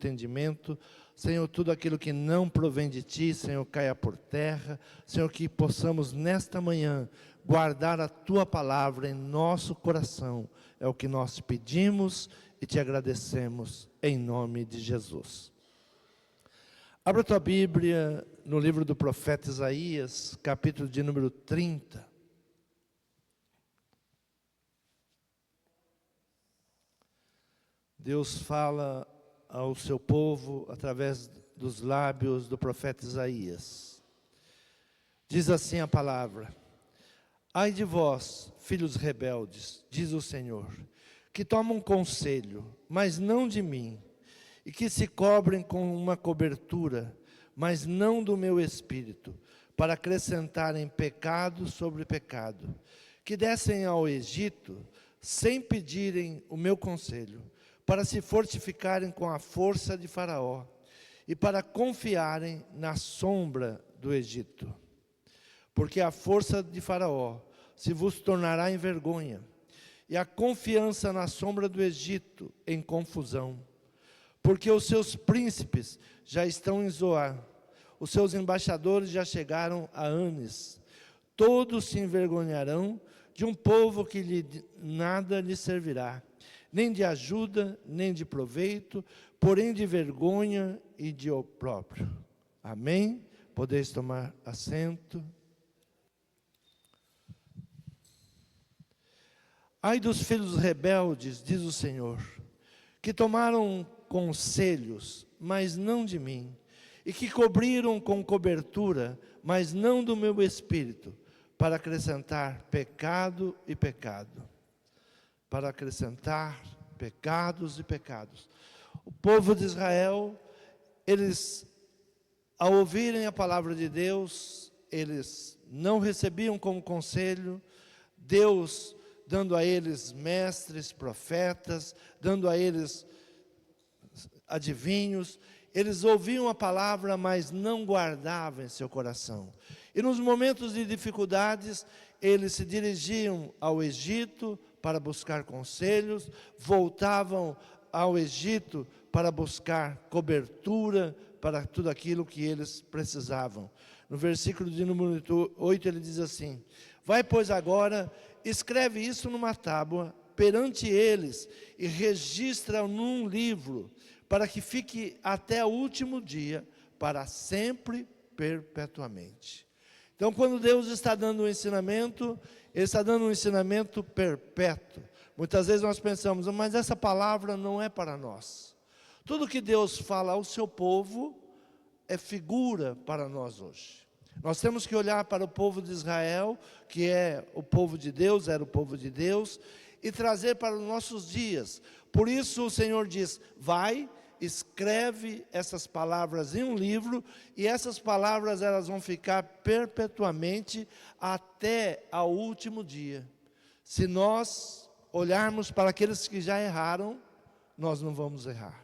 entendimento. Senhor, tudo aquilo que não provém de Ti, Senhor, caia por terra. Senhor, que possamos nesta manhã guardar a Tua palavra em nosso coração. É o que nós pedimos e Te agradecemos, em nome de Jesus. Abra a tua Bíblia no livro do profeta Isaías, capítulo de número 30. Deus fala ao seu povo através dos lábios do profeta Isaías. Diz assim a palavra: ai de vós, filhos rebeldes, diz o Senhor, que tomam conselho, mas não de mim, e que se cobrem com uma cobertura, mas não do meu espírito, para acrescentarem pecado sobre pecado, que descem ao Egito, sem pedirem o meu conselho, para se fortificarem com a força de Faraó, e para confiarem na sombra do Egito. Porque a força de Faraó se vos tornará em vergonha, e a confiança na sombra do Egito em confusão. Porque os seus príncipes já estão em Zoar, os seus embaixadores já chegaram a Anis. Todos se envergonharão de um povo que nada lhe servirá, nem de ajuda, nem de proveito, porém de vergonha e de opróbrio. Amém? Podeis tomar assento. Ai dos filhos rebeldes, diz o Senhor, que tomaram conselhos, mas não de mim, e que cobriram com cobertura, mas não do meu espírito, para acrescentar pecado e pecado. Para acrescentar pecados e pecados. O povo de Israel, eles, ao ouvirem a palavra de Deus, eles não recebiam como conselho. Deus dando a eles mestres, profetas, dando a eles adivinhos. Eles ouviam a palavra, mas não guardavam em seu coração. E nos momentos de dificuldades, eles se dirigiam ao Egito para buscar conselhos, voltavam ao Egito para buscar cobertura para tudo aquilo que eles precisavam. No versículo de número 8 ele diz assim: vai, pois, agora, escreve isso numa tábua perante eles e registra num livro, para que fique até o último dia, para sempre, perpetuamente. Então, quando Deus está dando um ensinamento, Ele está dando um ensinamento perpétuo. Muitas vezes nós pensamos, mas essa palavra não é para nós. Tudo que Deus fala ao seu povo é figura para nós hoje. Nós temos que olhar para o povo de Israel, que é o povo de Deus, era o povo de Deus, e trazer para os nossos dias. Por isso o Senhor diz, vai, escreve essas palavras em um livro, e essas palavras elas vão ficar perpetuamente até ao último dia. Se nós olharmos para aqueles que já erraram, nós não vamos errar.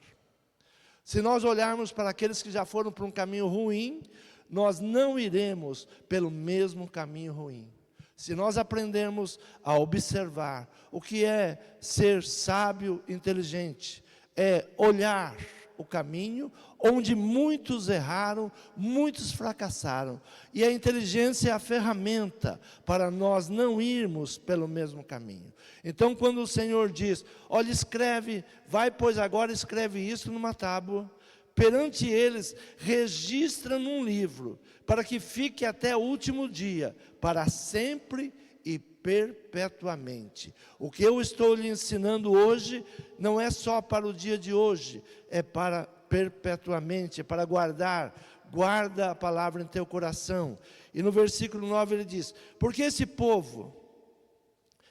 Se nós olharmos para aqueles que já foram para um caminho ruim, nós não iremos pelo mesmo caminho ruim. Se nós aprendermos a observar o que é ser sábio, inteligente, é olhar o caminho onde muitos erraram, muitos fracassaram. E a inteligência é a ferramenta para nós não irmos pelo mesmo caminho. Então, quando o Senhor diz, olha, escreve, vai, pois, agora escreve isso numa tábua, perante eles, registra num livro, para que fique até o último dia, para sempre e perpetuamente. O que eu estou lhe ensinando hoje, não é só para o dia de hoje, é para perpetuamente, é para guardar. Guarda a palavra em teu coração. E no versículo 9 ele diz, porque esse povo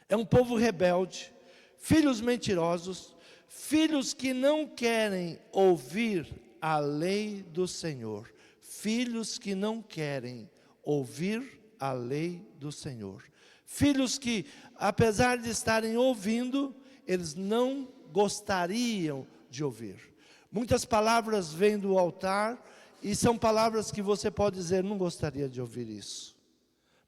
é um povo rebelde, filhos mentirosos, filhos que não querem ouvir a lei do Senhor. Filhos que não querem ouvir a lei do Senhor. Filhos que, apesar de estarem ouvindo, eles não gostariam de ouvir. Muitas palavras vêm do altar e são palavras que você pode dizer, não gostaria de ouvir isso.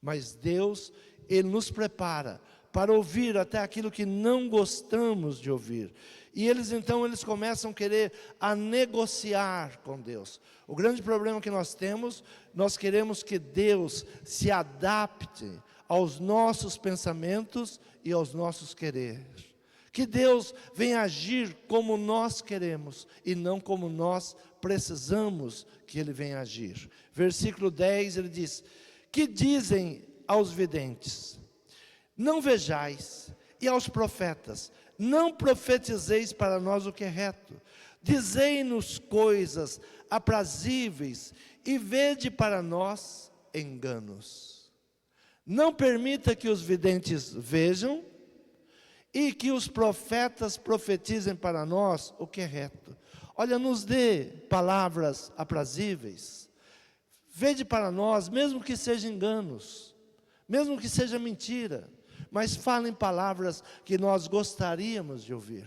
Mas Deus, Ele nos prepara para ouvir até aquilo que não gostamos de ouvir. E eles começam a querer a negociar com Deus. O grande problema que nós temos, nós queremos que Deus se adapte aos nossos pensamentos e aos nossos quereres. Que Deus venha agir como nós queremos e não como nós precisamos que Ele venha agir. Versículo 10, ele diz: que dizem aos videntes: não vejais, e aos profetas: não profetizeis para nós o que é reto. Dizei-nos coisas aprazíveis, e vede para nós enganos. Não permita que os videntes vejam, e que os profetas profetizem para nós o que é reto. Olha, nos dê palavras aprazíveis. Vede para nós, mesmo que sejam enganos, mesmo que seja mentira, mas falem palavras que nós gostaríamos de ouvir.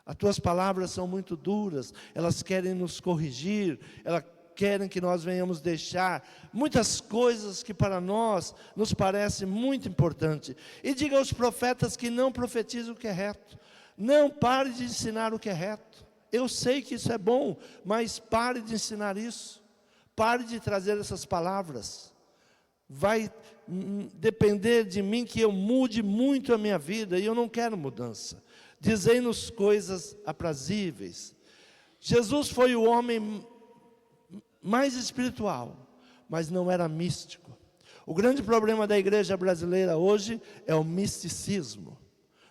As tuas palavras são muito duras, elas querem nos corrigir, elas querem que nós venhamos deixar muitas coisas que para nós nos parecem muito importantes. E diga aos profetas que não profetizem o que é reto. Não pare de ensinar o que é reto. Eu sei que isso é bom, mas pare de ensinar isso. Pare de trazer essas palavras. Vai depender de mim que eu mude muito a minha vida, e eu não quero mudança. Dizei-nos coisas aprazíveis. Jesus foi o homem mais espiritual, mas não era místico. O grande problema da igreja brasileira hoje é o misticismo.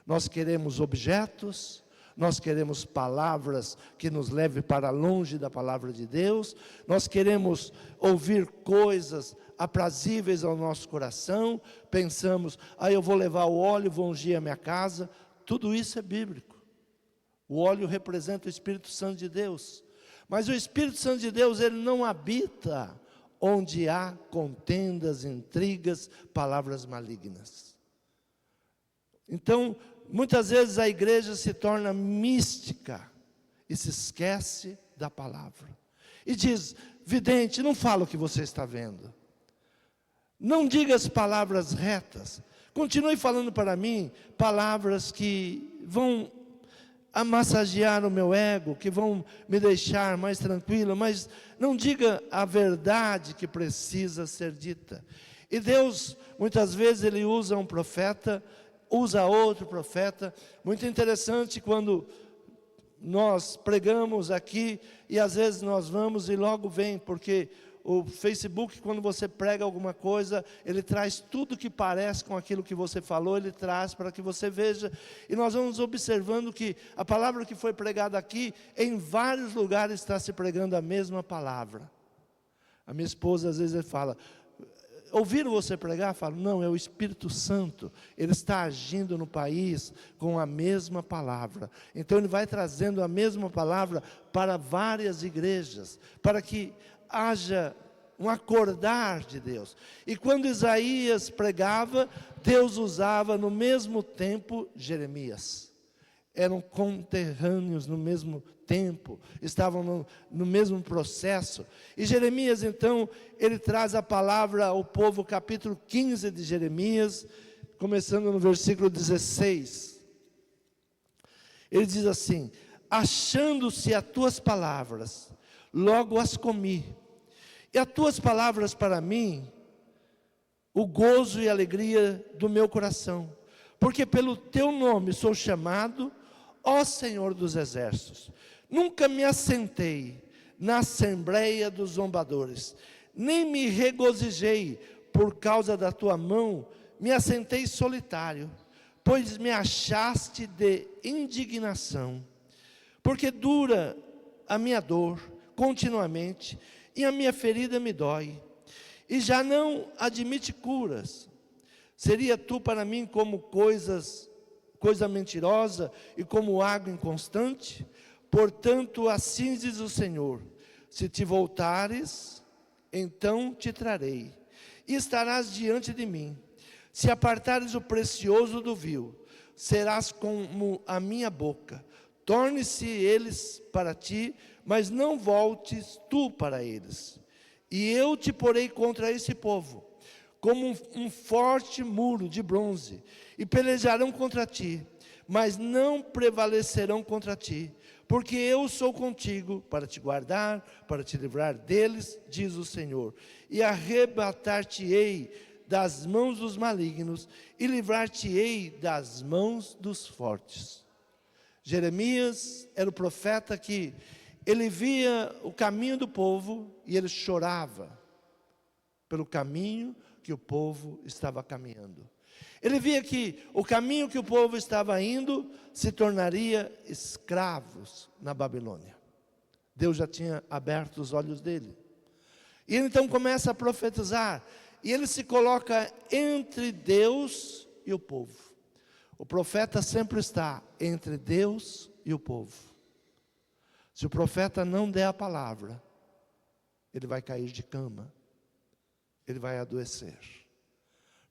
Nós queremos objetos, nós queremos palavras que nos levem para longe da palavra de Deus, nós queremos ouvir coisas aprazíveis ao nosso coração, pensamos: eu vou levar o óleo, vou ungir a minha casa. Tudo isso é bíblico. O óleo representa o Espírito Santo de Deus. Mas o Espírito Santo de Deus, ele não habita onde há contendas, intrigas, palavras malignas. Então, muitas vezes a igreja se torna mística e se esquece da palavra. E diz: vidente, não fala o que você está vendo. Não diga as palavras retas. Continue falando para mim palavras que vão massagear o meu ego, que vão me deixar mais tranquilo, mas não diga a verdade que precisa ser dita. E Deus, muitas vezes, Ele usa um profeta, usa outro profeta. Muito interessante quando nós pregamos aqui, e às vezes nós vamos e logo vem, porque o Facebook, quando você prega alguma coisa, ele traz tudo que parece com aquilo que você falou, ele traz para que você veja. E nós vamos observando que a palavra que foi pregada aqui, em vários lugares está se pregando a mesma palavra. A minha esposa às vezes fala: ouviram você pregar? Eu falo: não, é o Espírito Santo, ele está agindo no país com a mesma palavra. Então ele vai trazendo a mesma palavra para várias igrejas, para que haja um acordar de Deus. E quando Isaías pregava, Deus usava no mesmo tempo Jeremias. Eram conterrâneos no mesmo tempo, estavam no mesmo processo. E Jeremias, então, ele traz a palavra ao povo, capítulo 15 de Jeremias, começando no versículo 16. Ele diz assim: achando-se as tuas palavras, logo as comi, e as tuas palavras para mim, o gozo e a alegria do meu coração, porque pelo teu nome sou chamado, ó Senhor dos exércitos. Nunca me assentei na assembleia dos zombadores, nem me regozijei por causa da tua mão, me assentei solitário, pois me achaste de indignação, porque dura a minha dor continuamente, e a minha ferida me dói, e já não admite curas. Seria tu para mim como coisa mentirosa, e como água inconstante? Portanto, assim diz o Senhor: se te voltares, então te trarei, e estarás diante de mim. Se apartares o precioso do vil, serás como a minha boca. Torne-se eles para ti, mas não voltes tu para eles. E eu te porei contra esse povo, como um forte muro de bronze, e pelejarão contra ti, mas não prevalecerão contra ti, porque eu sou contigo para te guardar, para te livrar deles, diz o Senhor. E arrebatar-te-ei das mãos dos malignos, e livrar-te-ei das mãos dos fortes. Jeremias era o profeta que ele via o caminho do povo e ele chorava pelo caminho que o povo estava caminhando. Ele via que o caminho que o povo estava indo se tornaria escravos na Babilônia. Deus já tinha aberto os olhos dele. E ele então começa a profetizar, e ele se coloca entre Deus e o povo. O profeta sempre está entre Deus e o povo. Se o profeta não der a palavra, ele vai cair de cama, ele vai adoecer.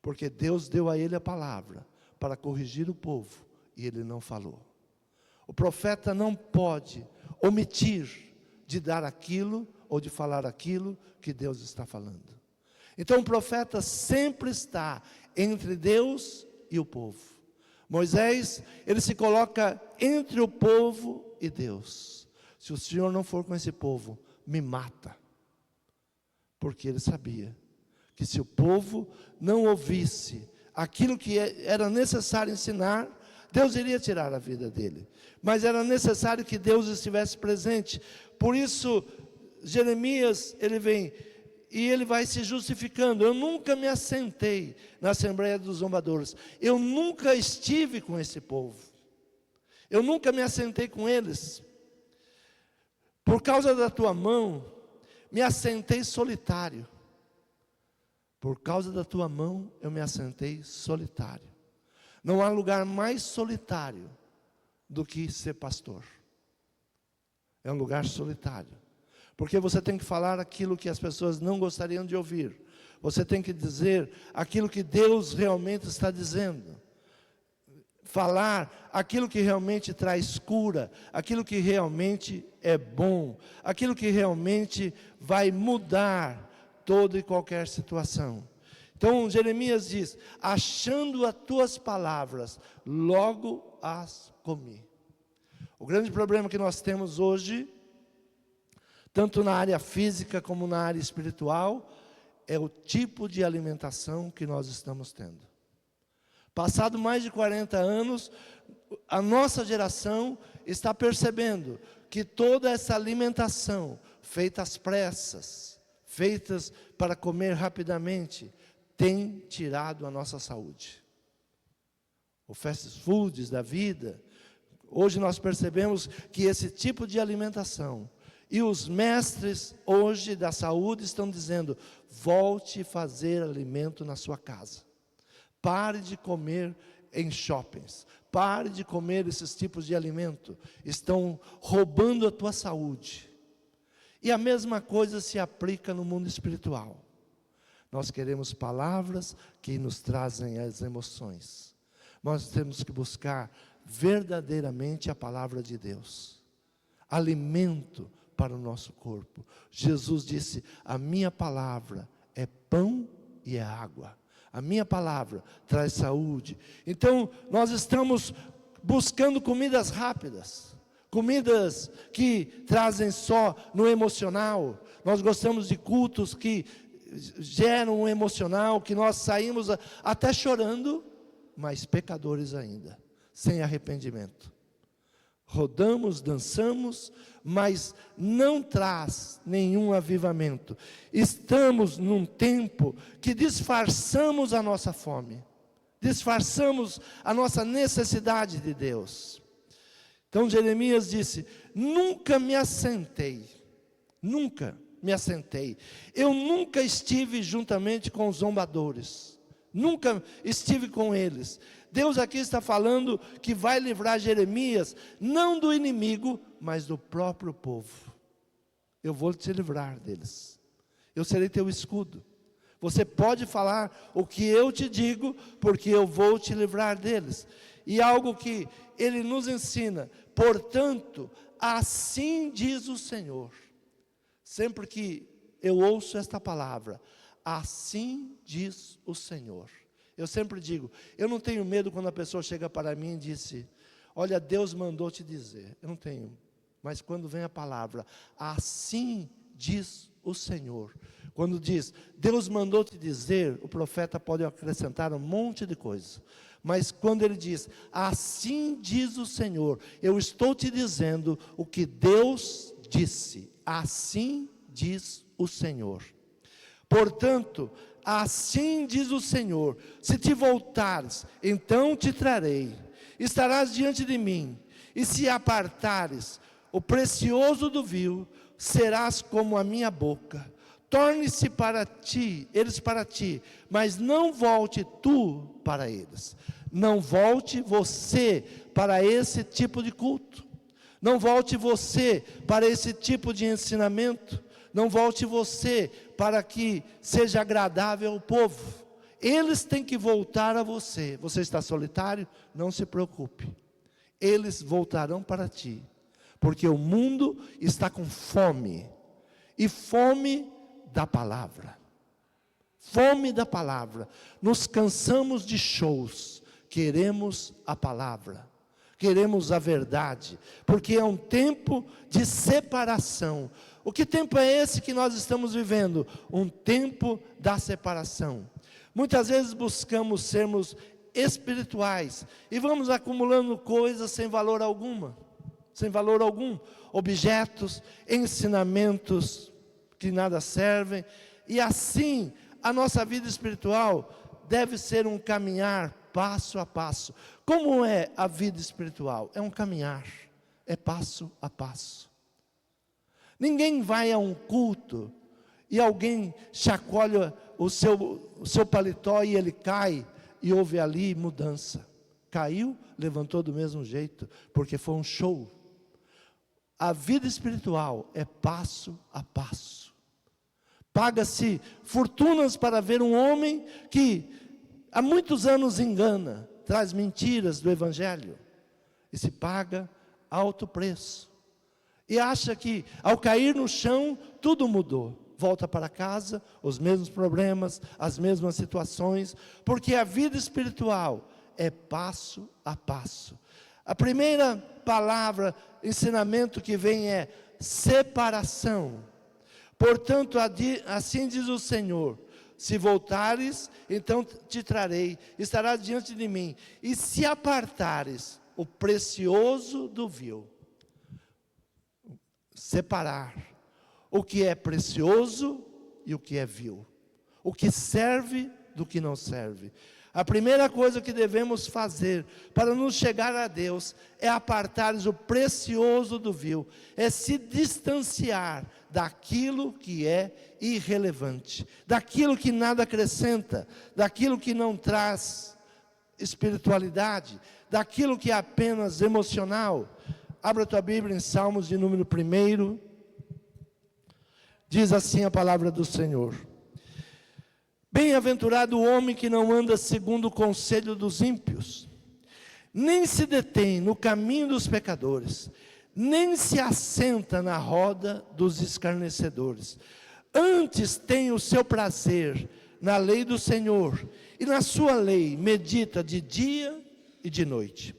Porque Deus deu a ele a palavra para corrigir o povo, e ele não falou. O profeta não pode omitir de dar aquilo, ou de falar aquilo que Deus está falando. Então o profeta sempre está entre Deus e o povo. Moisés, ele se coloca entre o povo e Deus. Se o Senhor não for com esse povo, me mata. Porque ele sabia que se o povo não ouvisse aquilo que era necessário ensinar, Deus iria tirar a vida dele. Mas era necessário que Deus estivesse presente. Por isso, Jeremias, ele vem e ele vai se justificando. Eu nunca me assentei na Assembleia dos Zombadores. Eu nunca estive com esse povo. Eu nunca me assentei com eles. Por causa da tua mão, me assentei solitário. Por causa da tua mão, eu me assentei solitário. Não há lugar mais solitário do que ser pastor. É um lugar solitário. Porque você tem que falar aquilo que as pessoas não gostariam de ouvir. Você tem que dizer aquilo que Deus realmente está dizendo. Falar aquilo que realmente traz cura, aquilo que realmente é bom, aquilo que realmente vai mudar toda e qualquer situação. Então Jeremias diz: achando as tuas palavras, logo as comi. O grande problema que nós temos hoje, tanto na área física como na área espiritual, é o tipo de alimentação que nós estamos tendo. Passado mais de 40 anos, a nossa geração está percebendo que toda essa alimentação, feita às pressas, feitas para comer rapidamente, tem tirado a nossa saúde. O fast foods da vida, hoje nós percebemos que esse tipo de alimentação, e os mestres hoje da saúde estão dizendo: volte a fazer alimento na sua casa. Pare de comer em shoppings. Pare de comer esses tipos de alimento. Estão roubando a tua saúde. E a mesma coisa se aplica no mundo espiritual. Nós queremos palavras que nos trazem as emoções. Nós temos que buscar verdadeiramente a palavra de Deus. Alimento para o nosso corpo. Jesus disse: a minha palavra é pão e é água. A minha palavra traz saúde. Então, nós estamos buscando comidas rápidas, comidas que trazem só no emocional. Nós gostamos de cultos que geram um emocional, que nós saímos até chorando, mas pecadores ainda, sem arrependimento. Rodamos, dançamos, mas não traz nenhum avivamento. Estamos num tempo que disfarçamos a nossa fome, disfarçamos a nossa necessidade de Deus. Então Jeremias disse: nunca me assentei, eu nunca estive juntamente com os zombadores, nunca estive com eles. Deus aqui está falando que vai livrar Jeremias, não do inimigo, mas do próprio povo. Eu vou te livrar deles. Eu serei teu escudo. Você pode falar o que eu te digo, porque eu vou te livrar deles. E algo que ele nos ensina: portanto, assim diz o Senhor. Sempre que eu ouço esta palavra, assim diz o Senhor. Eu sempre digo, eu não tenho medo quando a pessoa chega para mim e diz: Olha, Deus mandou te dizer. Eu não tenho. Mas quando vem a palavra, assim diz o Senhor. Quando diz, Deus mandou te dizer, o profeta pode acrescentar um monte de coisa. Mas quando ele diz, assim diz o Senhor, eu estou te dizendo o que Deus disse. Assim diz o Senhor. Portanto, assim diz o Senhor, se te voltares, então te trarei, estarás diante de mim, e se apartares o precioso do vil, serás como a minha boca. Torne-se para ti, eles para ti, mas não volte tu para eles. Não volte você para esse tipo de culto. Não volte você para esse tipo de ensinamento. Não volte você para que seja agradável ao povo. Eles têm que voltar a você. Você está solitário? Não se preocupe. Eles voltarão para ti. Porque o mundo está com fome. E fome da palavra. Fome da palavra. Nos cansamos de shows. Queremos a palavra. Queremos a verdade. Porque é um tempo de separação. O que tempo é esse que nós estamos vivendo? Um tempo da separação. Muitas vezes buscamos sermos espirituais. E vamos acumulando coisas sem valor alguma. Sem valor algum. Objetos, ensinamentos que nada servem. E assim, a nossa vida espiritual deve ser um caminhar passo a passo. Como é a vida espiritual? É um caminhar. É passo a passo. Ninguém vai a um culto e alguém chacoalha o seu paletó e ele cai e houve ali mudança. Caiu, levantou do mesmo jeito, porque foi um show. A vida espiritual é passo a passo. Paga-se fortunas para ver um homem que há muitos anos engana, traz mentiras do Evangelho. E se paga alto preço. E acha que ao cair no chão, tudo mudou. Volta para casa, os mesmos problemas, as mesmas situações. Porque a vida espiritual é passo a passo. A primeira palavra, ensinamento que vem é separação. Portanto, assim diz o Senhor, se voltares, então te trarei, estarás diante de mim. E se apartares o precioso do vil. Separar o que é precioso e o que é vil. O que serve do que não serve. A primeira coisa que devemos fazer para nos chegar a Deus é apartar o precioso do vil. É se distanciar daquilo que é irrelevante. Daquilo que nada acrescenta. Daquilo que não traz espiritualidade. Daquilo que é apenas emocional. Abra a tua Bíblia em Salmos de número 1. Diz assim a palavra do Senhor. Bem-aventurado o homem que não anda segundo o conselho dos ímpios, nem se detém no caminho dos pecadores, nem se assenta na roda dos escarnecedores. Antes tem o seu prazer na lei do Senhor, e na sua lei medita de dia e de noite.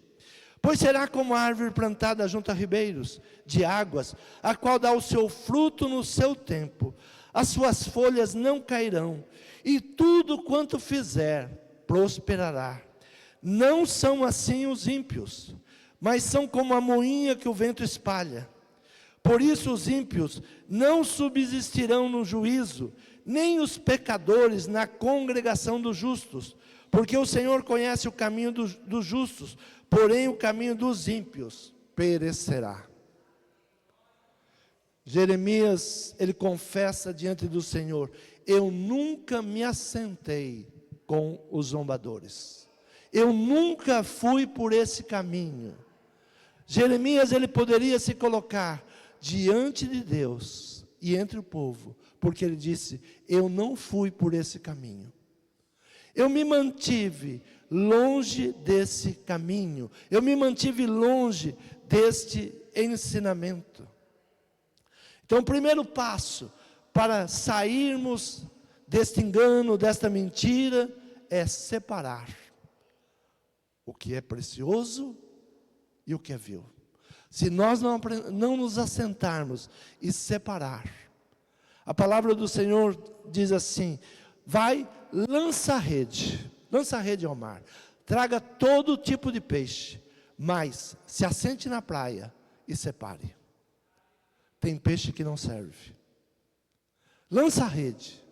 Pois será como a árvore plantada junto a ribeiros de águas, a qual dá o seu fruto no seu tempo. As suas folhas não cairão, e tudo quanto fizer prosperará. Não são assim os ímpios, mas são como a moinha que o vento espalha. Por isso os ímpios não subsistirão no juízo, nem os pecadores na congregação dos justos. Porque o Senhor conhece o caminho dos justos, porém o caminho dos ímpios perecerá. Jeremias, ele confessa diante do Senhor, eu nunca me assentei com os zombadores. Eu nunca fui por esse caminho. Jeremias, ele poderia se colocar diante de Deus e entre o povo, porque ele disse, eu não fui por esse caminho. Eu me mantive longe desse caminho. Eu me mantive longe deste ensinamento. Então, o primeiro passo para sairmos deste engano, desta mentira, é separar o que é precioso e o que é vil. Se nós não nos assentarmos e separar, a palavra do Senhor diz assim: vai, lança a rede ao mar, traga todo tipo de peixe, mas se assente na praia e separe. Tem peixe que não serve. Lança a rede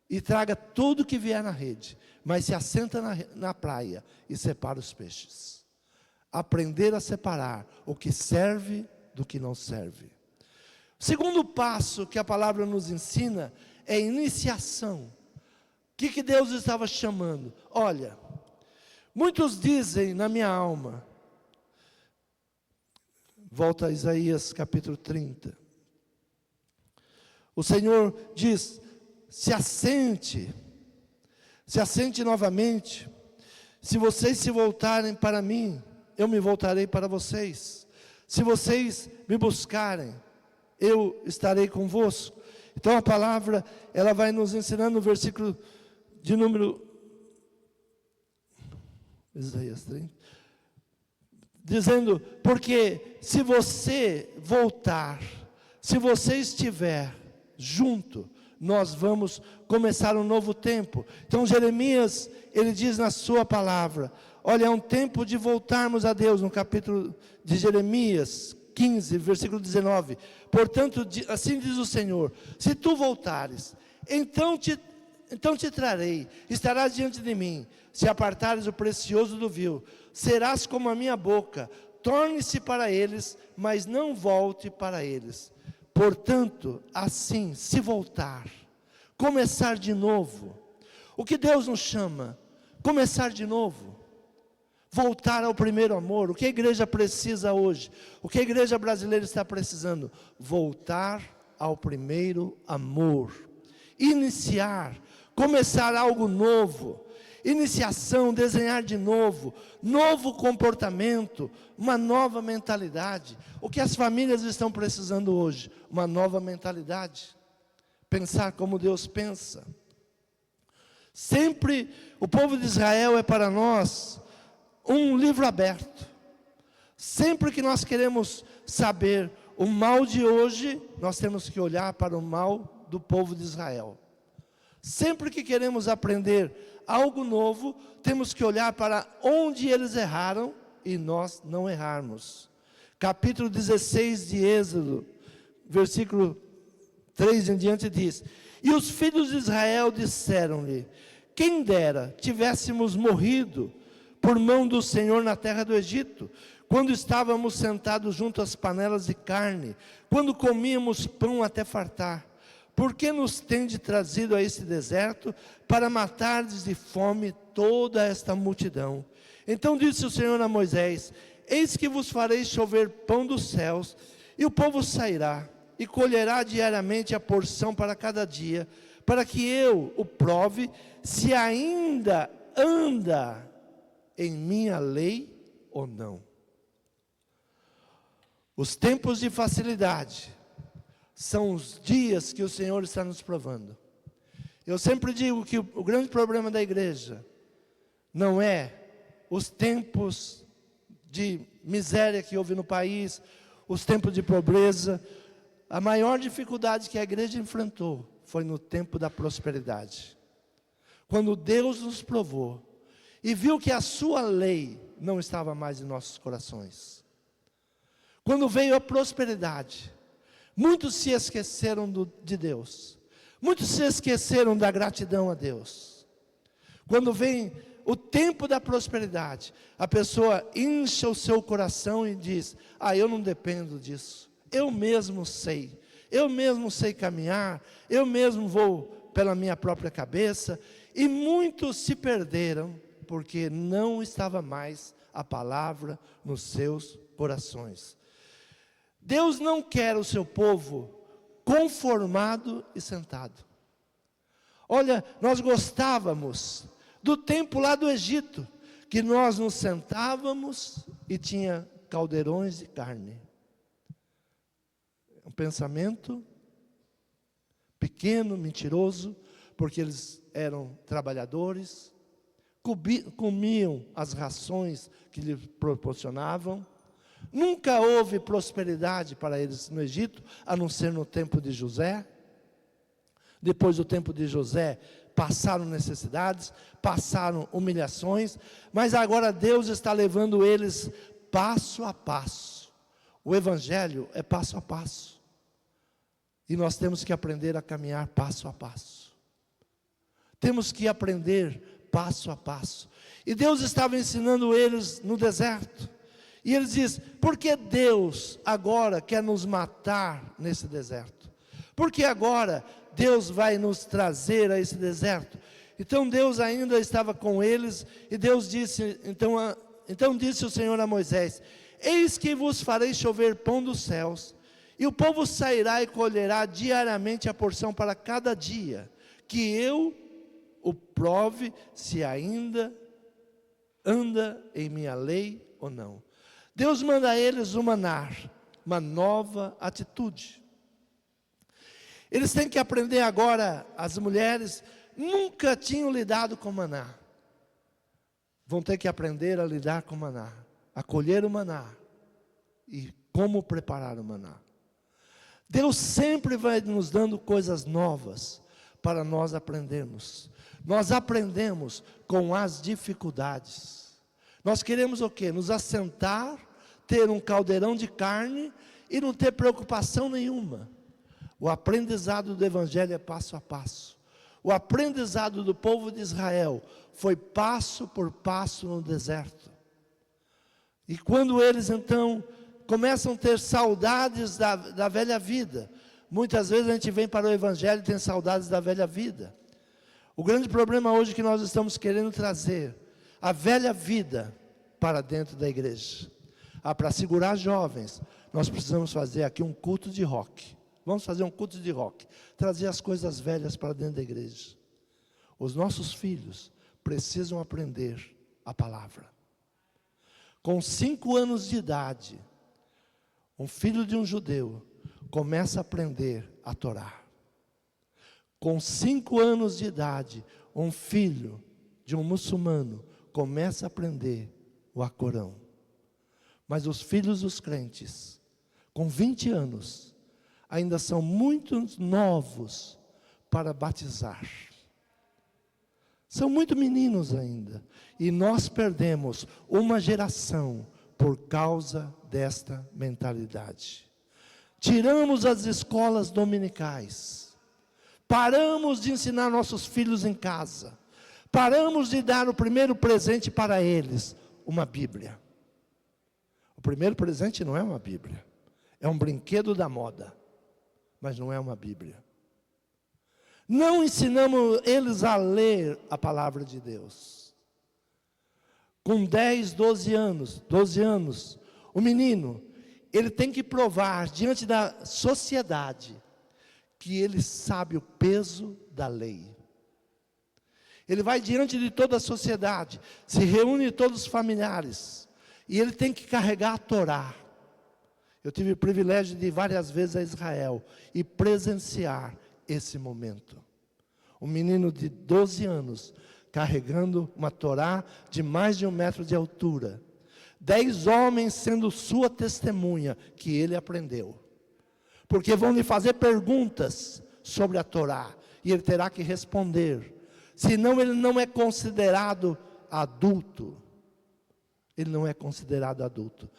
e traga tudo que vier na rede, mas se assenta na praia e separa os peixes. Aprender a separar o que serve do que não serve. O segundo passo que a palavra nos ensina é iniciação. O que Deus estava chamando? Olha, muitos dizem na minha alma, volta a Isaías capítulo 30, o Senhor diz: se assente novamente, se vocês se voltarem para mim, eu me voltarei para vocês, se vocês me buscarem, eu estarei convosco. Então a palavra, ela vai nos ensinar no versículo de número, Isaías 30, dizendo: porque se você voltar, se você estiver junto, nós vamos começar um novo tempo. Então Jeremias, ele diz na sua palavra, olha, é um tempo de voltarmos a Deus, no capítulo de Jeremias 15, versículo 19, portanto, assim diz o Senhor, se tu voltares, então te trarei, estarás diante de mim, se apartares o precioso do vil, serás como a minha boca, torne-se para eles, mas não volte para eles. Portanto, assim, se voltar, começar de novo, o que Deus nos chama? Começar de novo, voltar ao primeiro amor. O que a igreja precisa hoje? O que a igreja brasileira está precisando? Voltar ao primeiro amor, iniciar, começar algo novo, iniciação, desenhar de novo, novo comportamento, uma nova mentalidade. O que as famílias estão precisando hoje? Uma nova mentalidade, pensar como Deus pensa. Sempre o povo de Israel é para nós um livro aberto. Sempre que nós queremos saber o mal de hoje, nós temos que olhar para o mal do povo de Israel. Sempre que queremos aprender algo novo, temos que olhar para onde eles erraram e nós não errarmos. Capítulo 16 de Êxodo, versículo 3 em diante diz: e os filhos de Israel disseram-lhe: quem dera tivéssemos morrido por mão do Senhor na terra do Egito, quando estávamos sentados junto às panelas de carne, quando comíamos pão até fartar. Por que nos tende trazido a esse deserto, para matardes de fome toda esta multidão? Então disse o Senhor a Moisés: eis que vos farei chover pão dos céus, e o povo sairá, e colherá diariamente a porção para cada dia, para que eu o prove, se ainda anda em minha lei ou não. Os tempos de facilidade são os dias que o Senhor está nos provando. Eu sempre digo que o grande problema da igreja não é os tempos de miséria que houve no país, os tempos de pobreza. A maior dificuldade que a igreja enfrentou foi no tempo da prosperidade. Quando Deus nos provou e viu que a sua lei não estava mais em nossos corações. Quando veio a prosperidade, muitos se esqueceram de Deus. Muitos se esqueceram da gratidão a Deus. Quando vem o tempo da prosperidade, a pessoa incha o seu coração e diz: eu não dependo disso. Eu mesmo sei caminhar, eu mesmo vou pela minha própria cabeça. E muitos se perderam, porque não estava mais a palavra nos seus corações. Deus não quer o seu povo conformado e sentado. Olha, nós gostávamos do tempo lá do Egito, que nós nos sentávamos e tinha caldeirões de carne. Um pensamento pequeno, mentiroso, porque eles eram trabalhadores, comiam as rações que lhes proporcionavam, Nunca houve prosperidade para eles no Egito, a não ser no tempo de José. Depois do tempo de José, passaram necessidades, passaram humilhações, mas agora Deus está levando eles passo a passo. O Evangelho é passo a passo. E nós temos que aprender a caminhar passo a passo. Temos que aprender passo a passo. E Deus estava ensinando eles no deserto. E eles dizem: por que Deus agora quer nos matar nesse deserto? Por que agora Deus vai nos trazer a esse deserto? Então Deus ainda estava com eles, e Deus disse, então disse o Senhor a Moisés: eis que vos farei chover pão dos céus, e o povo sairá e colherá diariamente a porção para cada dia, que eu o prove se ainda anda em minha lei ou não. Deus manda a eles o maná, uma nova atitude. Eles têm que aprender agora. As mulheres nunca tinham lidado com maná, vão ter que aprender a lidar com maná, a colher o maná e como preparar o maná. Deus sempre vai nos dando coisas novas para nós aprendermos. Nós aprendemos com as dificuldades. Nós queremos o quê? Nos assentar, ter um caldeirão de carne e não ter preocupação nenhuma. O aprendizado do Evangelho é passo a passo. O aprendizado do povo de Israel foi passo por passo no deserto. E quando eles então começam a ter saudades da velha vida, muitas vezes a gente vem para o Evangelho e tem saudades da velha vida. O grande problema hoje é que nós estamos querendo trazer a velha vida para dentro da igreja. Para segurar jovens, nós precisamos fazer aqui um culto de rock. Vamos fazer um culto de rock, trazer as coisas velhas para dentro da igreja. Os nossos filhos precisam aprender a palavra. Com 5 anos de idade, um filho de um judeu começa a aprender a Torá. Com 5 anos de idade, um filho de um muçulmano começa a aprender o Alcorão. Mas os filhos dos crentes, com 20 anos, ainda são muito novos para batizar. São muito meninos ainda. E nós perdemos uma geração por causa desta mentalidade. Tiramos as escolas dominicais. Paramos de ensinar nossos filhos em casa. Paramos de dar o primeiro presente para eles, uma Bíblia. O primeiro presente não é uma Bíblia. É um brinquedo da moda. Mas não é uma Bíblia. Não ensinamos eles a ler a palavra de Deus. Com 10, 12 anos, o menino, ele tem que provar diante da sociedade que ele sabe o peso da lei. Ele vai diante de toda a sociedade, se reúne todos os familiares, e ele tem que carregar a Torá. Eu tive o privilégio de ir várias vezes a Israel e presenciar esse momento. Um menino de 12 anos, carregando uma Torá de mais de 1 metro de altura. 10 homens sendo sua testemunha, que ele aprendeu. Porque vão lhe fazer perguntas sobre a Torá, e ele terá que responder. Senão ele não é considerado adulto. Ele não é considerado adulto.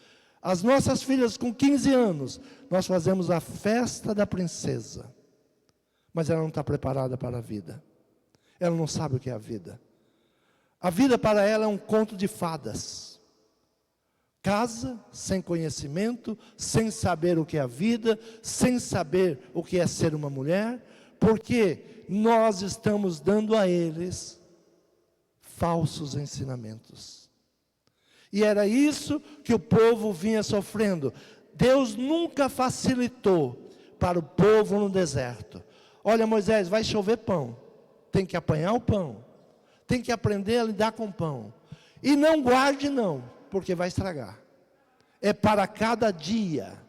As nossas filhas com 15 anos, nós fazemos a festa da princesa. Mas ela não está preparada para a vida. Ela não sabe o que é a vida. A vida para ela é um conto de fadas. Casa sem conhecimento, sem saber o que é a vida, sem saber o que é ser uma mulher, porque nós estamos dando a eles falsos ensinamentos. E era isso que o povo vinha sofrendo. Deus nunca facilitou para o povo no deserto. Olha, Moisés, vai chover pão. Tem que apanhar o pão. Tem que aprender a lidar com o pão. E não guarde não, porque vai estragar. É para cada dia.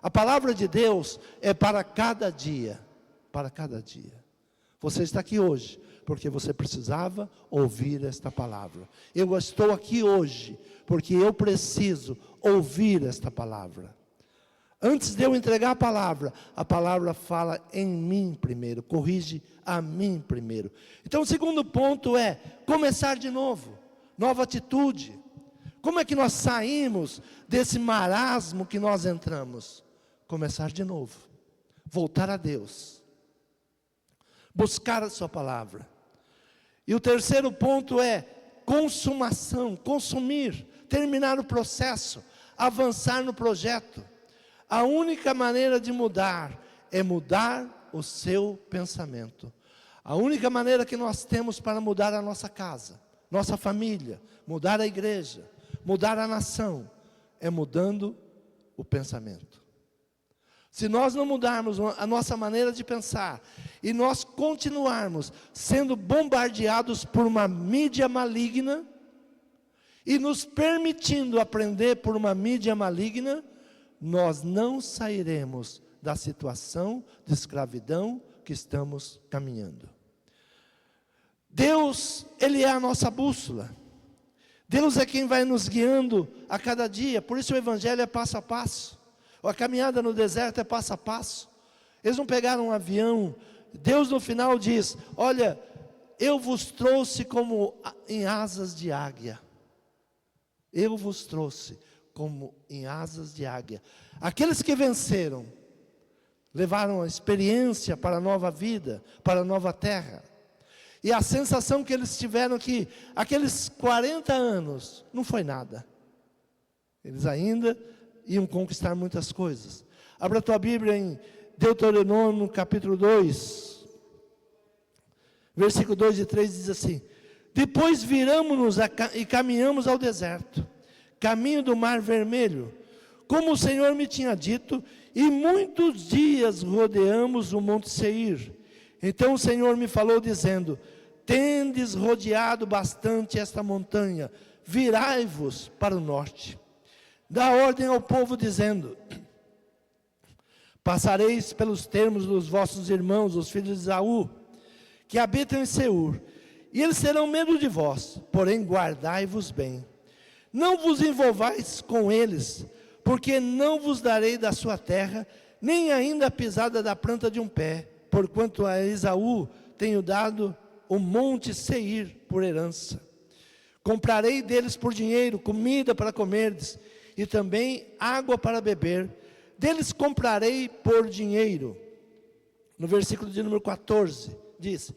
A palavra de Deus é para cada dia. Para cada dia. Você está aqui hoje porque você precisava ouvir esta palavra. Eu estou aqui hoje porque eu preciso ouvir esta palavra. Antes de eu entregar a palavra fala em mim primeiro, corrige a mim primeiro. Então o segundo ponto é começar de novo, nova atitude. Como é que nós saímos desse marasmo que nós entramos? Começar de novo, voltar a Deus, buscar a sua palavra. E o terceiro ponto é consumação, consumir, terminar o processo, avançar no projeto. A única maneira de mudar é mudar o seu pensamento. A única maneira que nós temos para mudar a nossa casa, nossa família, mudar a igreja, mudar a nação, é mudando o pensamento. Se nós não mudarmos a nossa maneira de pensar, e nós continuarmos sendo bombardeados por uma mídia maligna, e nos permitindo aprender por uma mídia maligna, nós não sairemos da situação de escravidão que estamos caminhando. Deus, Ele é a nossa bússola. Deus é quem vai nos guiando a cada dia. Por isso o Evangelho é passo a passo. A caminhada no deserto é passo a passo. Eles não pegaram um avião. Deus no final diz, olha, eu vos trouxe como em asas de águia. Eu vos trouxe como em asas de águia. Aqueles que venceram, levaram a experiência para a nova vida, para a nova terra. E a sensação que eles tiveram que aqueles 40 anos não foi nada. Eles ainda iam conquistar muitas coisas. Abra a tua Bíblia em Deuteronômio capítulo 2, versículo 2 e 3 diz assim: depois viramos-nos e caminhamos ao deserto, caminho do mar vermelho, como o Senhor me tinha dito, e muitos dias rodeamos o monte Seir. Então o Senhor me falou dizendo, tendes rodeado bastante esta montanha, virai-vos para o norte. Dá ordem ao povo dizendo, passareis pelos termos dos vossos irmãos, os filhos de Esaú, que habitam em Seir, e eles terão medo de vós, porém guardai-vos bem. Não vos envolvais com eles, porque não vos darei da sua terra, nem ainda a pisada da planta de um pé, porquanto a Esaú tenho dado o monte Seir por herança. Comprarei deles por dinheiro, comida para comerdes, e também água para beber. Deles comprarei por dinheiro. No versículo de número 14, diz,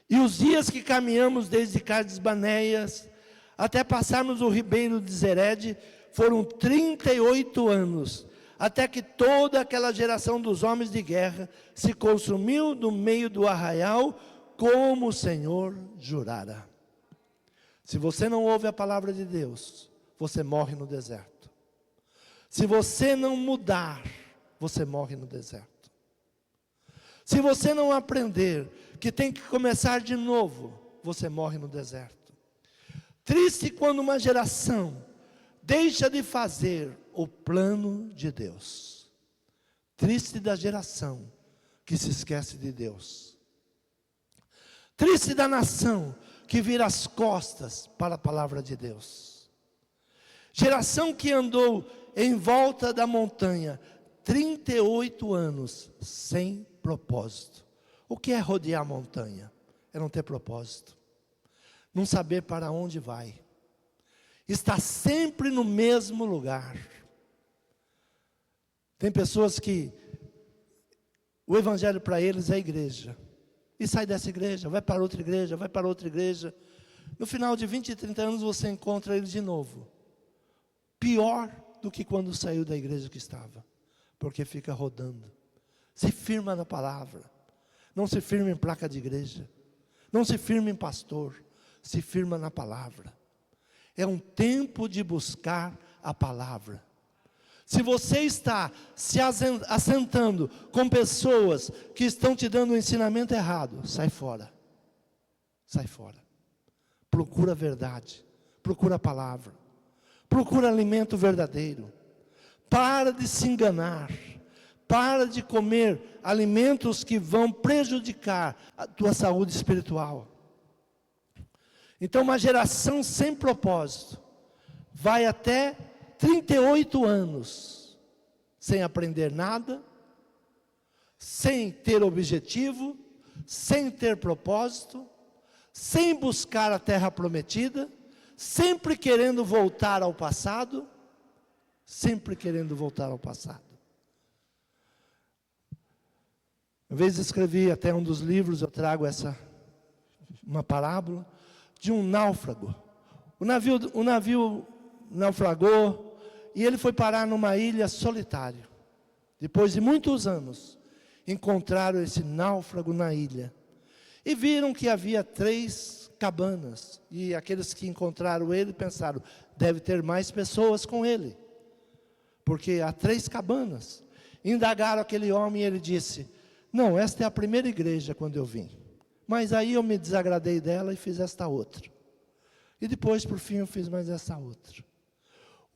e os dias que caminhamos desde Cades Barneias, até passarmos o ribeiro de Zered, foram 38 anos, até que toda aquela geração dos homens de guerra se consumiu no meio do arraial, como o Senhor jurara. Se você não ouve a palavra de Deus, você morre no deserto. Se você não mudar, você morre no deserto. Se você não aprender que tem que começar de novo, você morre no deserto. Triste quando uma geração deixa de fazer o plano de Deus. Triste da geração que se esquece de Deus. Triste da nação que vira as costas para a palavra de Deus. Geração que andou em volta da montanha 38 anos sem propósito. O que é rodear a montanha? É não ter propósito. Não saber para onde vai. Está sempre no mesmo lugar. Tem pessoas que o evangelho para eles é a igreja. E sai dessa igreja, vai para outra igreja, vai para outra igreja. No final de 20 e 30 anos você encontra eles de novo. Pior do que quando saiu da igreja que estava. Porque fica rodando. Se firma na palavra. Não se firma em placa de igreja. Não se firma em pastor. Se firma na palavra. É um tempo de buscar a palavra. Se você está se assentando com pessoas que estão te dando um ensinamento errado, sai fora. Sai fora. Procura a verdade. Procura a palavra. Procura alimento verdadeiro. Para de se enganar. Para de comer alimentos que vão prejudicar a tua saúde espiritual. Então, uma geração sem propósito vai até 38 anos sem aprender nada, sem ter objetivo, sem ter propósito, sem buscar a terra prometida, sempre querendo voltar ao passado, sempre querendo voltar ao passado. Uma vez escrevi até um dos livros, eu trago uma parábola de um náufrago. O navio naufragou e ele foi parar numa ilha solitário. Depois de muitos anos, encontraram esse náufrago na ilha. E viram que havia 3 cabanas. E aqueles que encontraram ele pensaram, deve ter mais pessoas com ele. Porque há 3 cabanas. Indagaram aquele homem e ele disse, não, esta é a primeira igreja quando eu vim. Mas aí eu me desagradei dela e fiz esta outra. E depois, por fim, eu fiz mais essa outra.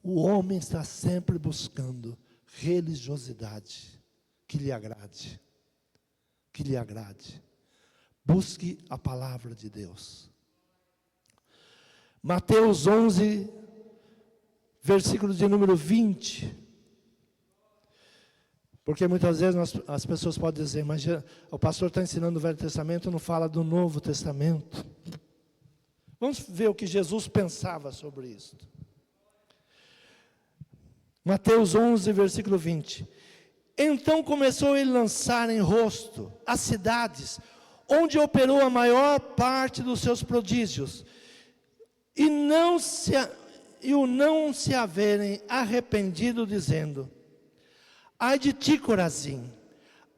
O homem está sempre buscando religiosidade que lhe agrade. Que lhe agrade. Busque a palavra de Deus. Mateus 11, versículo de número 20. Porque muitas vezes as pessoas podem dizer, mas o pastor está ensinando o Velho Testamento, não fala do Novo Testamento. Vamos ver o que Jesus pensava sobre isso. Mateus 11, versículo 20. Então começou ele a lançar em rosto as cidades, onde operou a maior parte dos seus prodígios, e o não se haverem arrependido, dizendo, ai de ti, Corazim,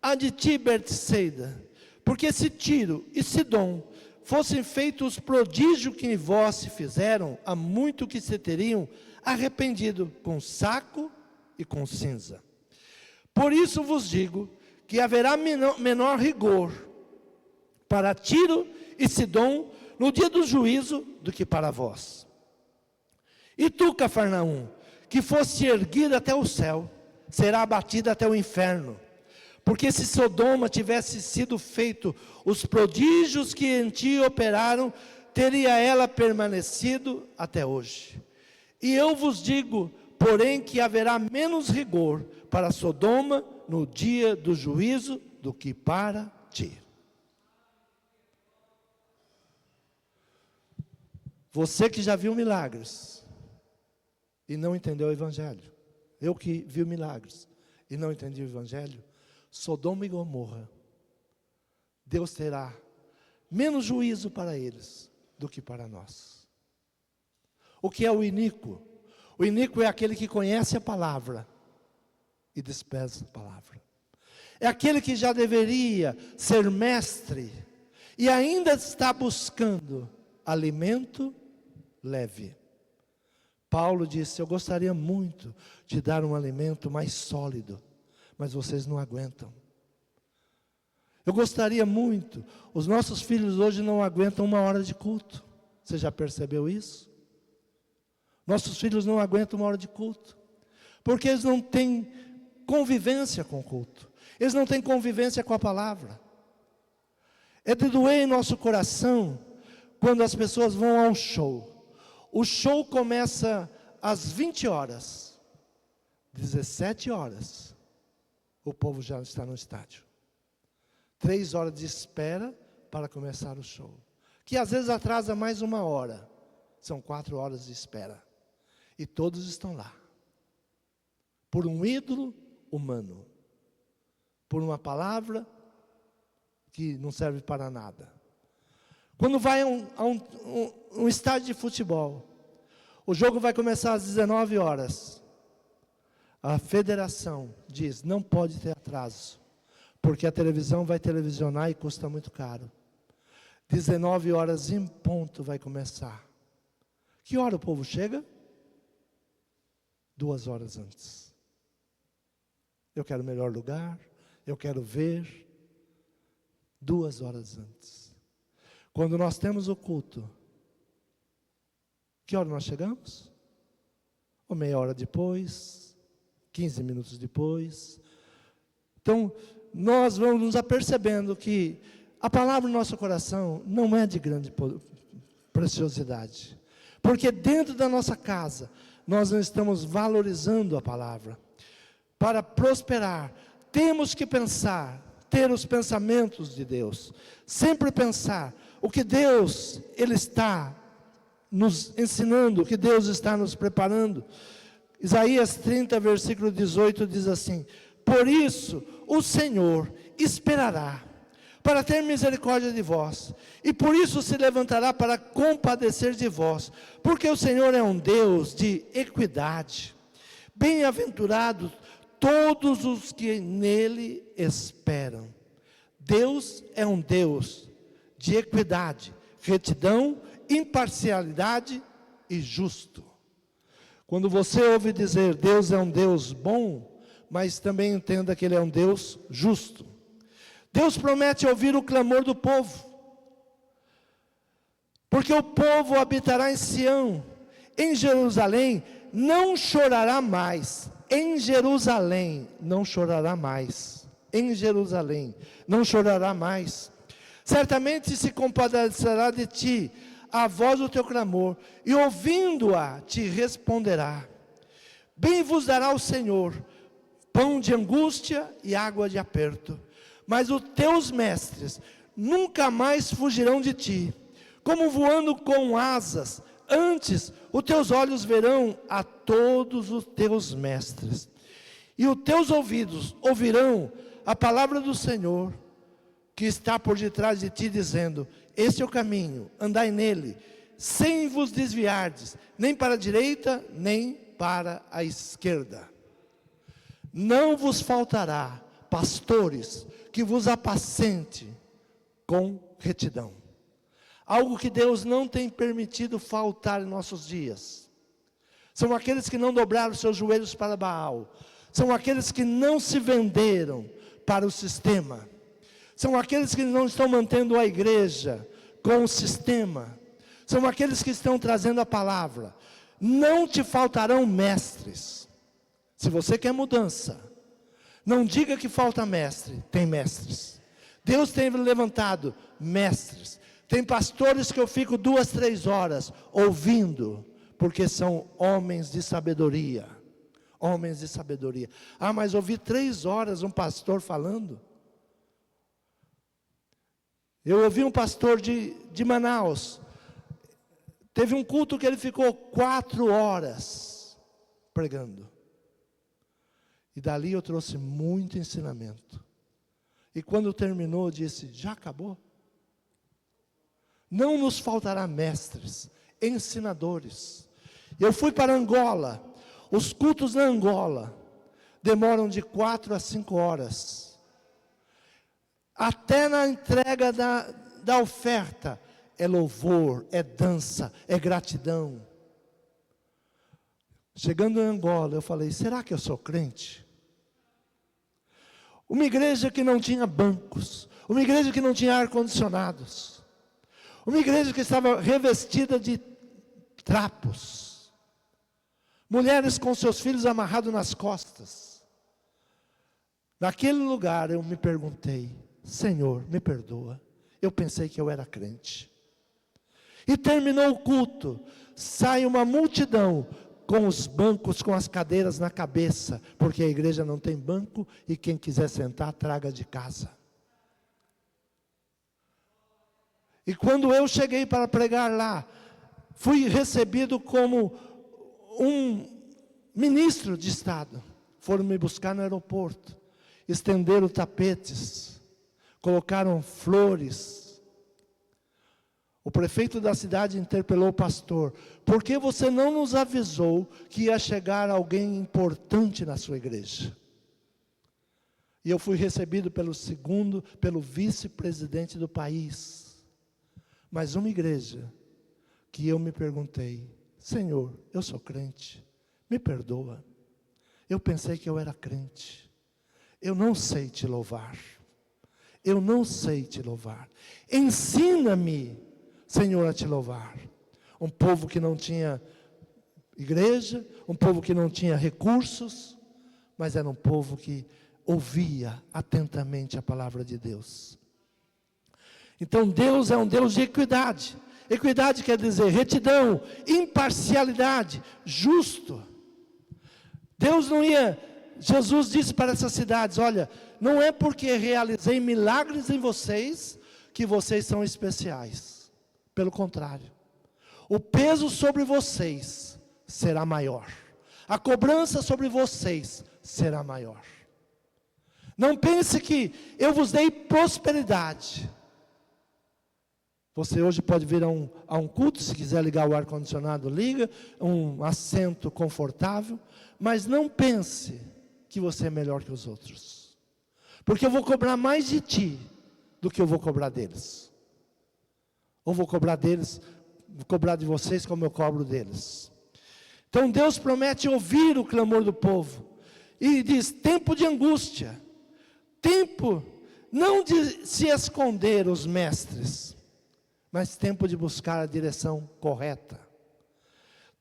ai de ti, Betsaida, porque se Tiro e Sidom fossem feitos os prodígios que vós se fizeram, há muito que se teriam arrependido com saco e com cinza. Por isso vos digo que haverá menor rigor para Tiro e Sidom no dia do juízo do que para vós. E tu, Cafarnaum, que fosse erguida até o céu, será abatida até o inferno. Porque se Sodoma tivesse sido feito os prodígios que em ti operaram, teria ela permanecido até hoje. E eu vos digo, porém, que haverá menos rigor para Sodoma no dia do juízo do que para ti. Você que já viu milagres e não entendeu o Evangelho. Eu que vi milagres e não entendi o Evangelho. Sodoma e Gomorra, Deus terá menos juízo para eles do que para nós. O que é o iníquo? O iníquo é aquele que conhece a palavra e despreza a palavra. É aquele que já deveria ser mestre e ainda está buscando alimento leve. Paulo disse, eu gostaria muito de dar um alimento mais sólido, mas vocês não aguentam. Eu gostaria muito, os nossos filhos hoje não aguentam 1 hora de culto. Você já percebeu isso? Nossos filhos não aguentam 1 hora de culto, porque eles não têm convivência com o culto. Eles não têm convivência com a palavra. É de doer em nosso coração, quando as pessoas vão a um show. O show começa às 20 horas, 17 horas, o povo já está no estádio. 3 horas de espera para começar o show, que às vezes atrasa mais 1 hora, são 4 horas de espera, e todos estão lá, por um ídolo humano, por uma palavra que não serve para nada. Quando vai a um estádio de futebol, o jogo vai começar às 19 horas. A federação diz, não pode ter atraso, porque a televisão vai televisionar e custa muito caro. 19 horas em ponto vai começar. Que hora o povo chega? 2 horas antes. Eu quero o melhor lugar, eu quero ver. 2 horas antes. Quando nós temos o culto, que hora nós chegamos? Ou meia hora depois, 15 minutos depois. Então, nós vamos nos apercebendo que a palavra no nosso coração não é de grande preciosidade. Porque dentro da nossa casa, nós não estamos valorizando a palavra. Para prosperar, temos que pensar, ter os pensamentos de Deus. Sempre pensar o que Deus, Ele está nos ensinando, o que Deus está nos preparando. Isaías 30, versículo 18 diz assim: por isso o Senhor esperará para ter misericórdia de vós, e por isso se levantará para compadecer de vós, porque o Senhor é um Deus de equidade. Bem-aventurados todos os que nele esperam. Deus é um Deus de equidade, retidão, imparcialidade e justo. Quando você ouve dizer Deus é um Deus bom, mas também entenda que Ele é um Deus justo. Deus promete ouvir o clamor do povo, porque o povo habitará em Sião, em Jerusalém não chorará mais, em Jerusalém não chorará mais, em Jerusalém não chorará mais, certamente se compadecerá de ti, a voz do teu clamor, e ouvindo-a te responderá. Bem vos dará o Senhor, pão de angústia e água de aperto, mas os teus mestres nunca mais fugirão de ti, como voando com asas, antes os teus olhos verão a todos os teus mestres, e os teus ouvidos ouvirão a palavra do Senhor, que está por detrás de ti, dizendo: este é o caminho, andai nele, sem vos desviardes, nem para a direita, nem para a esquerda. Não vos faltará pastores que vos apacente com retidão. Algo que Deus não tem permitido faltar em nossos dias. São aqueles que não dobraram seus joelhos para Baal. São aqueles que não se venderam para o sistema. São aqueles que não estão mantendo a igreja com o sistema. São aqueles que estão trazendo a palavra. Não te faltarão mestres. Se você quer mudança, não diga que falta mestre, tem mestres. Deus tem levantado mestres. Tem pastores que eu fico 2, 3 horas ouvindo, porque são homens de sabedoria. Homens de sabedoria. Ah, mas ouvi 3 horas um pastor falando. Eu ouvi um pastor de Manaus. Teve um culto que ele ficou 4 horas pregando. E dali eu trouxe muito ensinamento. E quando terminou, disse: já acabou? Não nos faltará mestres, ensinadores. Eu fui para Angola. Os cultos na Angola demoram de 4 a 5 horas. Até na entrega da oferta, é louvor, é dança, é gratidão. Chegando em Angola, eu falei: será que eu sou crente? Uma igreja que não tinha bancos, uma igreja que não tinha ar-condicionados, uma igreja que estava revestida de trapos, mulheres com seus filhos amarrados nas costas. Naquele lugar eu me perguntei: Senhor, me perdoa, eu pensei que eu era crente. E terminou o culto, sai uma multidão, com os bancos, com as cadeiras na cabeça, porque a igreja não tem banco, e quem quiser sentar, traga de casa. E quando eu cheguei para pregar lá, fui recebido como um ministro de Estado. Foram me buscar no aeroporto, estenderam tapetes, colocaram flores. O prefeito da cidade interpelou o pastor: por que você não nos avisou que ia chegar alguém importante na sua igreja? E eu fui recebido pelo vice-presidente do país. Mas uma igreja que eu me perguntei: Senhor, eu sou crente, me perdoa. Eu pensei que eu era crente. Eu não sei te louvar. Eu não sei te louvar. Ensina-me, Senhor, a te louvar. Um povo que não tinha igreja, um povo que não tinha recursos, mas era um povo que ouvia atentamente a palavra de Deus. Então Deus é um Deus de equidade. Equidade quer dizer retidão, imparcialidade, justo. Deus não ia, Jesus disse para essas cidades, olha, não é porque realizei milagres em vocês, que vocês são especiais. Pelo contrário, o peso sobre vocês será maior. A cobrança sobre vocês será maior. Não pense que eu vos dei prosperidade. Você hoje pode vir a um culto, se quiser ligar o ar-condicionado, liga, um assento confortável, mas não pense que você é melhor que os outros. Porque eu vou cobrar mais de ti do que eu vou cobrar deles. Ou vou cobrar deles, vou cobrar de vocês como eu cobro deles. Então Deus promete ouvir o clamor do povo. E diz, tempo de angústia. Tempo não de se esconder os mestres, mas tempo de buscar a direção correta.